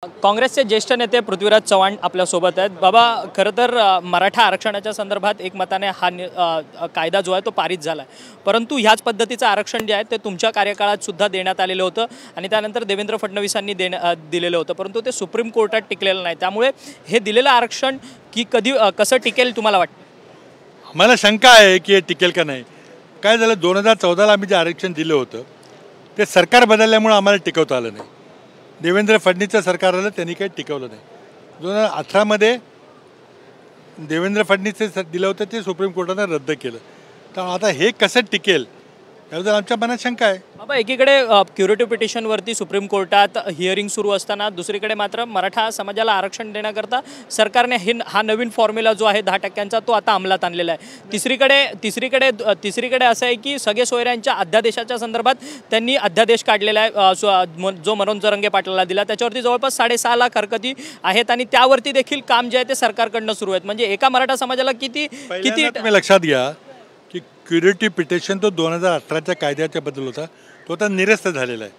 काँग्रेसचे ज्येष्ठ नेते पृथ्वीराज चव्हाण आपल्यासोबत आहेत। बाबा, खरं तर मराठा आरक्षणाच्या संदर्भात एकमताने हा कायदा जो आहे तो पारित झाला आहे, परंतु ह्याच पद्धतीचं आरक्षण जे आहे ते तुमच्या कार्यकाळात सुद्धा देण्यात आलेलं होतं आणि त्यानंतर देवेंद्र फडणवीसांनी दिलेलं होतं, परंतु ते सुप्रीम कोर्टात टिकलेलं नाही। त्यामुळे हे दिलेलं आरक्षण कधी कसं टिकेल तुम्हाला वाटतं? मला शंका आहे की हे टिकेल का नाही। काय झालं, 2014ला आम्ही जे आरक्षण दिलं होतं ते सरकार बदलल्यामुळे आम्हाला टिकवता आलं नाही। देवेंद्र फडणवीसचं सरकार आलं, त्यांनी काही टिकवलं नाही। 2018मध्ये देवेंद्र फडणवीसचे दिलं होतं ते सुप्रीम कोर्टाने रद्द केलं। तर आता हे कसं टिकेल याबद्दल आमच्या मनात शंका आहे। बाबा, एकीकडे क्युरेटिव्ह पिटिशनवरती सुप्रीम कोर्टात हिअरिंग सुरू असताना दुसरीकडे मात्र मराठा समाजाला आरक्षण देण्याकरता सरकारने हा नवीन फॉर्म्युला जो आहे 10% तो आता अंमलात आणलेला आहे। तिसरीकडे असं आहे की सगळे सोयऱ्यांच्या अध्यादेशाच्या संदर्भात त्यांनी अध्यादेश काढलेला आहे जो मनोज जरांगे पाटलाला दिला। त्याच्यावरती जवळपास 6.5 लाख हरकती आहेत आणि त्यावरती देखील काम जे आहे ते सरकारकडनं सुरू आहेत। म्हणजे एका मराठा समाजाला किती तुम्ही लक्षात घ्या की क्युरेटिव्ह पिटिशन तो 2018च्या कायद्याच्या बद्दल होता, तो आता निरस्त झालेला आहे।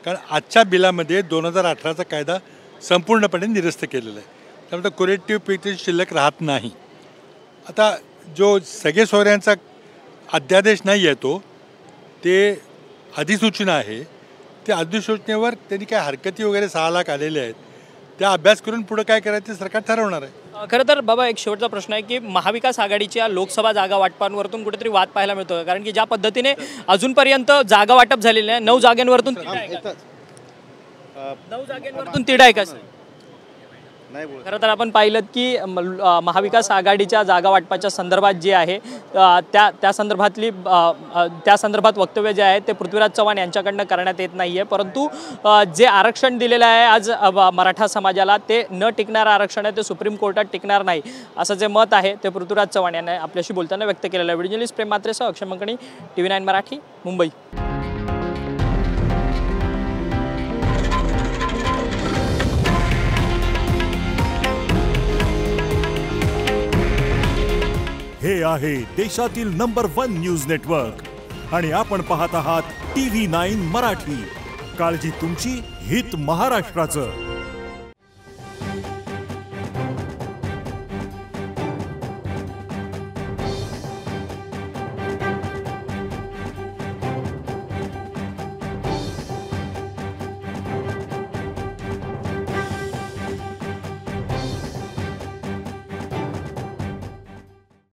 कारण आजच्या बिलामध्ये 2018चा कायदा संपूर्णपणे निरस्त केलेला आहे, त्यामुळे क्युरेटिव्ह पिटिशन शिल्लक राहत नाही। आता जो सगळे सोयऱ्यांचा अध्यादेश नाही आहे ते अधिसूचना आहे, त्या अधिसूचनेवर त्यांनी काय हरकती वगैरे 6 लाख आलेले आहेत, त्या अभ्यास करून पुढे काय करायचं सरकार ठरवणार आहे। खरं तर बाबा, एक शेवटचा प्रश्न आहे की महाविकास आघाडीच्या लोकसभा जागा वाटपांवरतून कुठेतरी वाद पाहायला मिळतो, कारण की ज्या पद्धतीने अजूनपर्यंत जागा वाटप झालेली आहे 9 जागांवरतून 9 जागांवरून तिढा आहे का? खरं तर आपण पाहिलं की महाविकास आघाडीच्या जागा वाटपाच्या संदर्भात जे आहे त्या संदर्भात वक्तव्य जे आहे ते पृथ्वीराज चव्हाण यांच्याकडनं करण्यात येत नाही आहे, परंतु जे आरक्षण दिलेलं आहे आज मराठा समाजाला ते न टिकणारं आरक्षण आहे, ते सुप्रीम कोर्टात टिकणार नाही असं जे मत आहे ते पृथ्वीराज चव्हाण यांनी आपल्याशी बोलताना व्यक्त केलेलं आहे। व्हिडिओ जर्नलिस्ट प्रेम मात्रेसह अक्षय मंकणी, TV9 मराठी, मुंबई। हे आहे देशातील नंबर 1 न्यूज नेटवर्क आणि आपण पाहत आहात TV9 मराठी। काळजी तुमची, हित महाराष्ट्राचं।